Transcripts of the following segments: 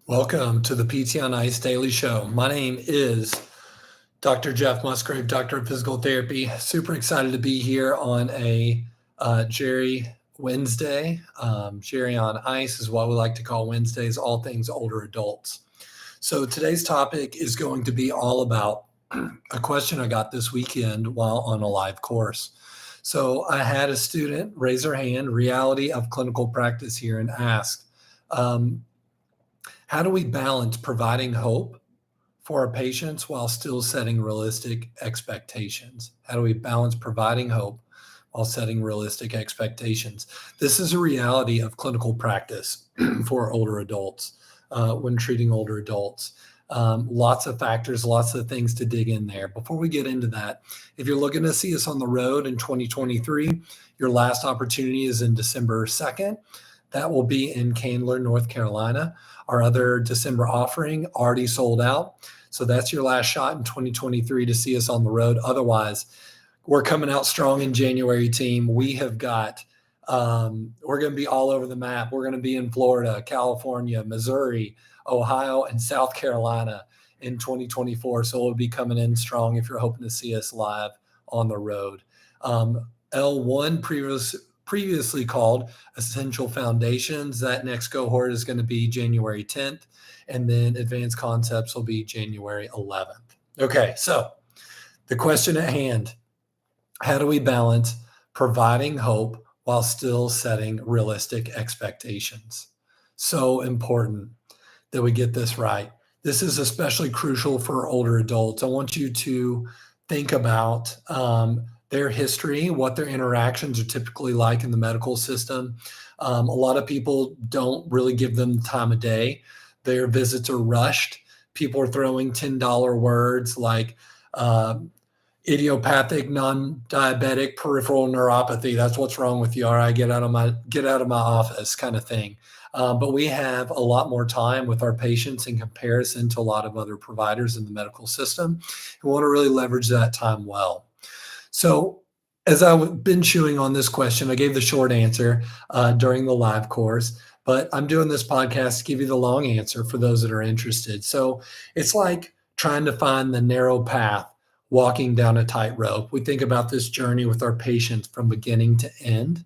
Welcome to the PT on Ice Daily Show. My name is Dr. Jeff Musgrave, Doctor of Physical Therapy. Super excited to be here on a Jerry Wednesday. Jerry on Ice is what we like to call Wednesdays, all things older adults. So today's topic is going to be all about a question I got this weekend while on a live course. So I had a student raise her hand, reality of clinical practice here, and asked, how do we balance providing hope for our patients while still setting realistic expectations? How do we balance providing hope while setting realistic expectations? This is a reality of clinical practice for older adults when treating older adults. Lots of factors, lots of things to dig in there. Before we get into that, if you're looking to see us on the road in 2023, your last opportunity is in December 2nd. That will be in Candler, North Carolina. Our other December offering already sold out. So that's your last shot in 2023 to see us on the road. Otherwise, we're coming out strong in January, team. We have got, we're going to be all over the map. We're going to be in Florida, California, Missouri, Ohio, and South Carolina in 2024. So we'll be coming in strong if you're hoping to see us live on the road. L1 previously called Essential Foundations. That next cohort is going to be January 10th, and then Advanced Concepts will be January 11th. Okay, so the question at hand, how do we balance providing hope while still setting realistic expectations? So important that we get this right. This is especially crucial for older adults. I want you to think about their history, what their interactions are typically like in the medical system. A lot of people don't really give them the time of day. Their visits are rushed. People are throwing $10 words like idiopathic, non-diabetic peripheral neuropathy. That's what's wrong with you. All right, get out of my office kind of thing. But we have a lot more time with our patients in comparison to a lot of other providers in the medical system. We want to really leverage that time well. So as I've been chewing on this question, I gave the short answer during the live course, but I'm doing this podcast to give you the long answer for those that are interested. So it's like trying to find the narrow path, walking down a tightrope. We think about this journey with our patients from beginning to end.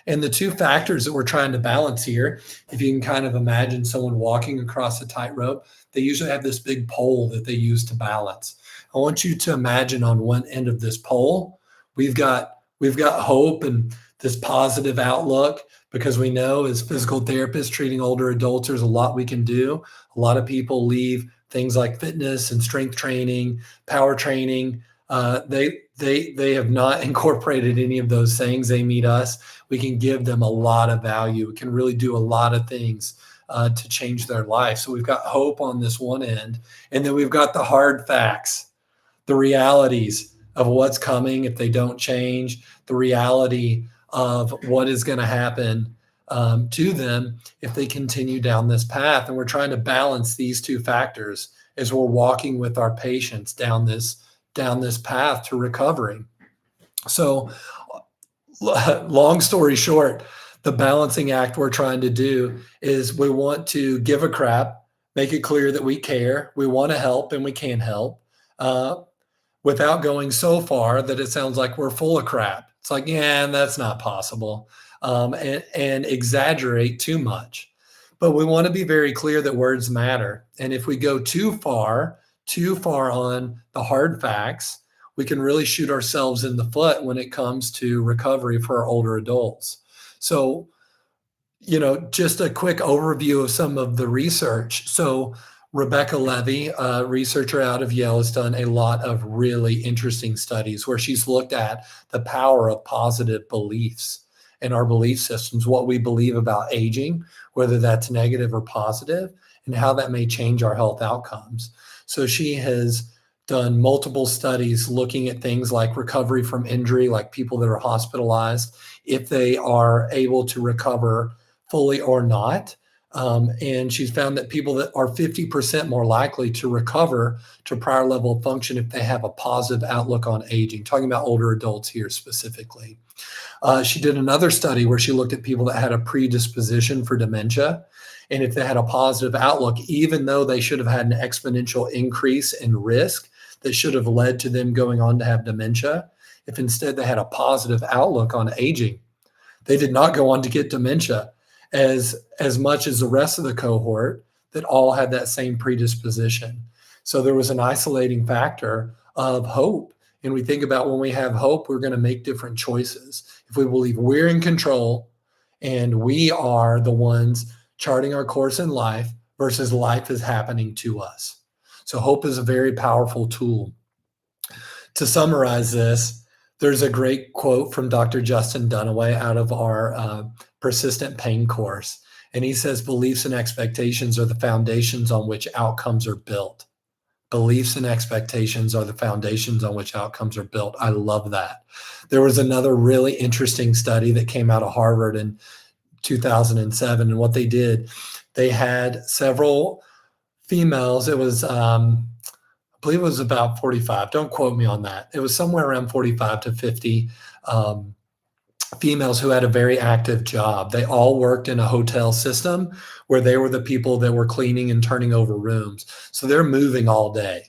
And the two factors that we're trying to balance here, if you can kind of imagine someone walking across a tightrope, they usually have this big pole that they use to balance. I want you to imagine on one end of this pole, we've got hope and this positive outlook, because we know as physical therapists treating older adults, there's a lot we can do. A lot of people leave things like fitness and strength training, power training. They have not incorporated any of those things. They meet us. We can give them a lot of value. We can really do a lot of things to change their life. So we've got hope on this one end, and then we've got the hard facts, the realities of what's coming if they don't change, the reality of what is going to happen to them if they continue down this path. And we're trying to balance these two factors as we're walking with our patients down this path to recovery. So long story short, the balancing act we're trying to do is we want to give a crap, make it clear that we care, we want to help, and we can help, without going so far that it sounds like we're full of crap. It's like, yeah, that's not possible, and exaggerate too much. But we want to be very clear that words matter. And if we go too far on the hard facts, we can really shoot ourselves in the foot when it comes to recovery for our older adults. So, just a quick overview of some of the research. So Rebecca Levy, a researcher out of Yale, has done a lot of really interesting studies where she's looked at the power of positive beliefs in our belief systems, what we believe about aging, whether that's negative or positive, and how that may change our health outcomes. So she has done multiple studies looking at things like recovery from injury, like people that are hospitalized, if they are able to recover fully or not. And she's found that people that are 50% more likely to recover to prior level of function if they have a positive outlook on aging, talking about older adults here specifically. She did another study where she looked at people that had a predisposition for dementia, And if they had a positive outlook, even though they should have had an exponential increase in risk that should have led to them going on to have dementia, if instead they had a positive outlook on aging, they did not go on to get dementia as much as the rest of the cohort that all had that same predisposition. So there was an isolating factor of hope. And we think about when we have hope, we're going to make different choices. If we believe we're in control and we are the ones charting our course in life versus life is happening to us. So hope is a very powerful tool. To summarize this, there's a great quote from Dr. Justin Dunaway out of our persistent pain course. And he says, beliefs and expectations are the foundations on which outcomes are built. Beliefs and expectations are the foundations on which outcomes are built. I love that. There was another really interesting study that came out of Harvard in 2007. And what they did, they had several females. It was, I believe it was about 45. Don't quote me on that. It was somewhere around 45 to 50 females who had a very active job. They all worked in a hotel system where they were the people that were cleaning and turning over rooms. So they're moving all day.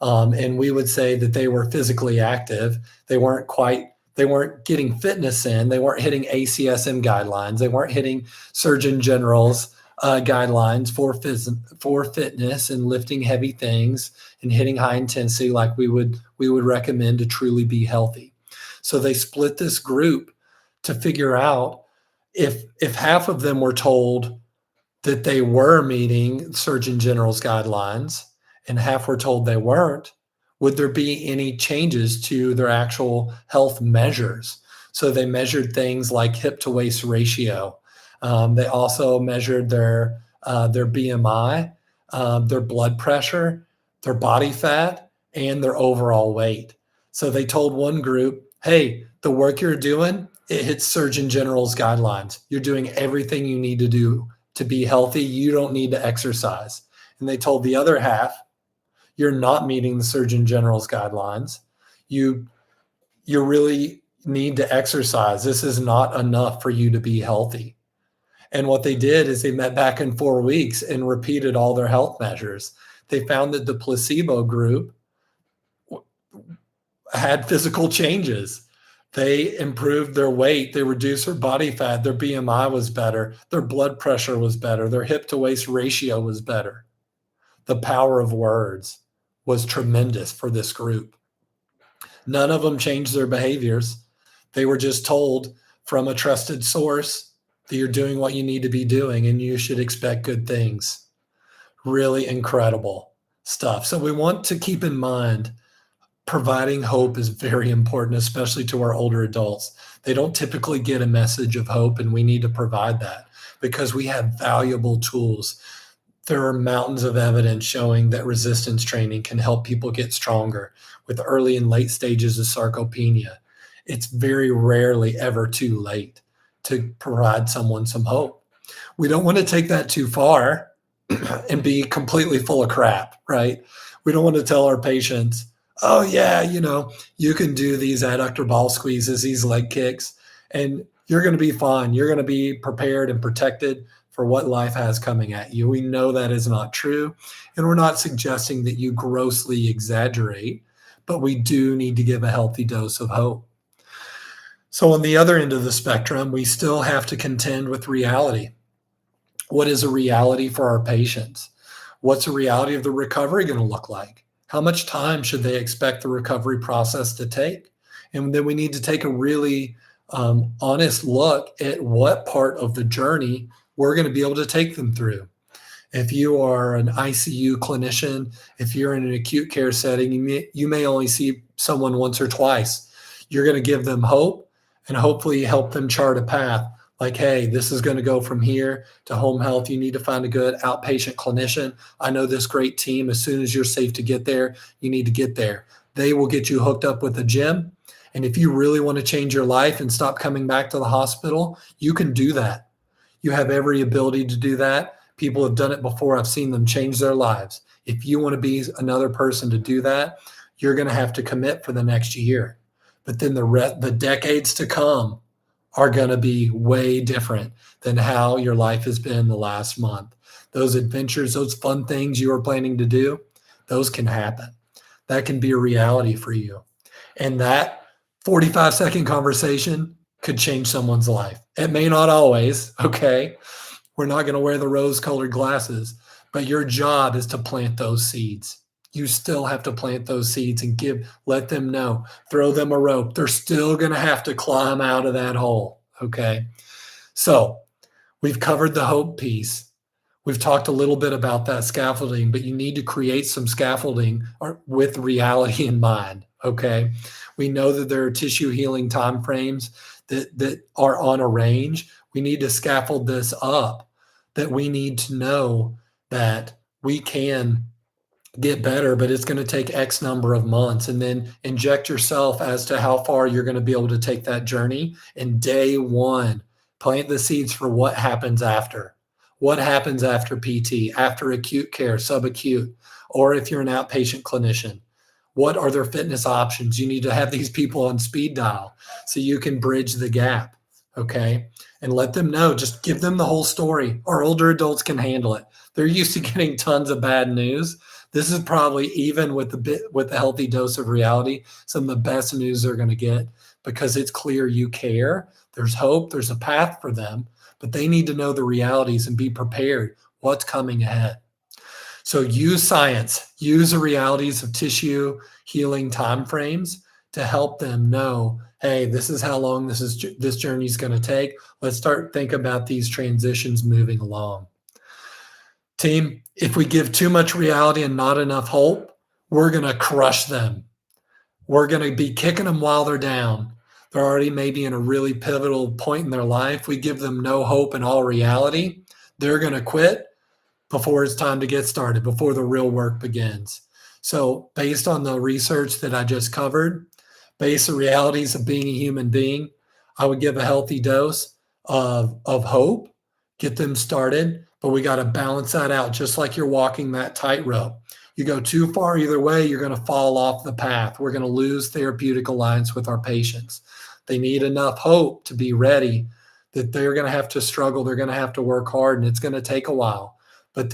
And we would say that they were physically active. They weren't getting fitness in. They weren't hitting ACSM guidelines. They weren't hitting Surgeon General's guidelines for fitness and lifting heavy things and hitting high intensity like we would recommend to truly be healthy. So they split this group to figure out if half of them were told that they were meeting Surgeon General's guidelines and half were told they weren't, would there be any changes to their actual health measures? So they measured things like hip to waist ratio. They also measured their BMI, their blood pressure, their body fat, and their overall weight. So they told one group, hey, the work you're doing, it hits Surgeon General's guidelines. You're doing everything you need to do to be healthy. You don't need to exercise. And they told the other half, you're not meeting the Surgeon General's guidelines. You really need to exercise. This is not enough for you to be healthy. And what they did is they met back in 4 weeks and repeated all their health measures. They found that the placebo group had physical changes. They improved their weight. They reduced their body fat. Their BMI was better. Their blood pressure was better. Their hip to waist ratio was better. The power of words was tremendous for this group. None of them changed their behaviors. They were just told from a trusted source that you're doing what you need to be doing and you should expect good things. Really incredible stuff. So we want to keep in mind providing hope is very important, especially to our older adults. They don't typically get a message of hope, and we need to provide that because we have valuable tools. There are mountains of evidence showing that resistance training can help people get stronger with early and late stages of sarcopenia. It's very rarely ever too late to provide someone some hope. We don't want to take that too far and be completely full of crap, right? We don't want to tell our patients, oh yeah, you can do these adductor ball squeezes, these leg kicks, and you're going to be fine. You're going to be prepared and protected for what life has coming at you. We know that is not true. And we're not suggesting that you grossly exaggerate, but we do need to give a healthy dose of hope. So on the other end of the spectrum, we still have to contend with reality. What is a reality for our patients? What's a reality of the recovery going to look like? How much time should they expect the recovery process to take? And then we need to take a really honest look at what part of the journey we're going to be able to take them through. If you are an ICU clinician, if you're in an acute care setting, you may only see someone once or twice. You're going to give them hope and hopefully help them chart a path. Like, hey, this is going to go from here to home health. You need to find a good outpatient clinician. I know this great team. As soon as you're safe to get there, you need to get there. They will get you hooked up with a gym. And if you really want to change your life and stop coming back to the hospital, you can do that. You have every ability to do that. People have done it before. I've seen them change their lives. If you want to be another person to do that, you're going to have to commit for the next year. But then the decades to come are going to be way different than how your life has been the last month. those adventures, those fun things you are planning to do, those can happen. That can be a reality for you. And that 45-second conversation could change someone's life. It may not always, okay? We're not going to wear the rose-colored glasses, but your job is to plant those seeds. You still have to plant those seeds and let them know, throw them a rope. They're still going to have to climb out of that hole, okay? So we've covered the hope piece. We've talked a little bit about that scaffolding, but you need to create some scaffolding with reality in mind, okay? We know that there are tissue healing timeframes that are on a range. We need to scaffold this up, that we need to know that we can get better, but it's going to take X number of months, and then inject yourself as to how far you're going to be able to take that journey. And day one, plant the seeds for what happens after. What happens after PT, after acute care, subacute, or if you're an outpatient clinician? What are their fitness options? You need to have these people on speed dial so you can bridge the gap, okay? And let them know, just give them the whole story. Our older adults can handle it. They're used to getting tons of bad news. This is probably, even with a healthy dose of reality, some of the best news they're going to get, because it's clear you care. There's hope. There's a path for them, but they need to know the realities and be prepared what's coming ahead. So use science, use the realities of tissue healing timeframes to help them know, hey, this is how long this journey is going to take. Let's think about these transitions moving along. Team, if we give too much reality and not enough hope, we're going to crush them. We're going to be kicking them while they're down. They're already maybe in a really pivotal point in their life. We give them no hope and all reality. They're going to quit before it's time to get started, before the real work begins. So based on the research that I just covered, based on the realities of being a human being, I would give a healthy dose of hope, get them started, but we got to balance that out, just like you're walking that tightrope. You go too far either way, you're going to fall off the path. We're going to lose therapeutic alliance with our patients. They need enough hope to be ready, that they're going to have to struggle, they're going to have to work hard, and it's going to take a while. But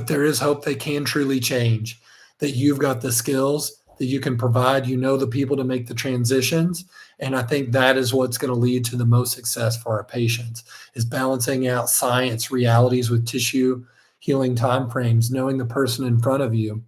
there is hope they can truly change, that you've got the skills that you can provide, you know the people to make the transitions. And I think that is what's going to lead to the most success for our patients, is balancing out science, realities with tissue healing timeframes, knowing the person in front of you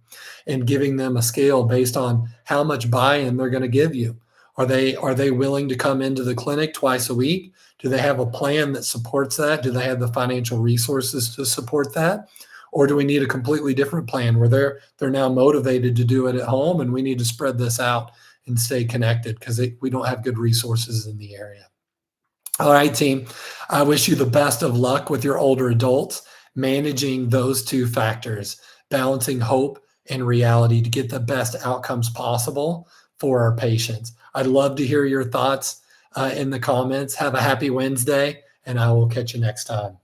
and giving them a scale based on how much buy-in they're going to give you. Are they willing to come into the clinic twice a week? Do they have a plan that supports that? Do they have the financial resources to support that? Or do we need a completely different plan where they're now motivated to do it at home, and we need to spread this out and stay connected because we don't have good resources in the area? All right, team. I wish you the best of luck with your older adults, managing those two factors, balancing hope and reality to get the best outcomes possible for our patients. I'd love to hear your thoughts in the comments. Have a happy Wednesday, and I will catch you next time.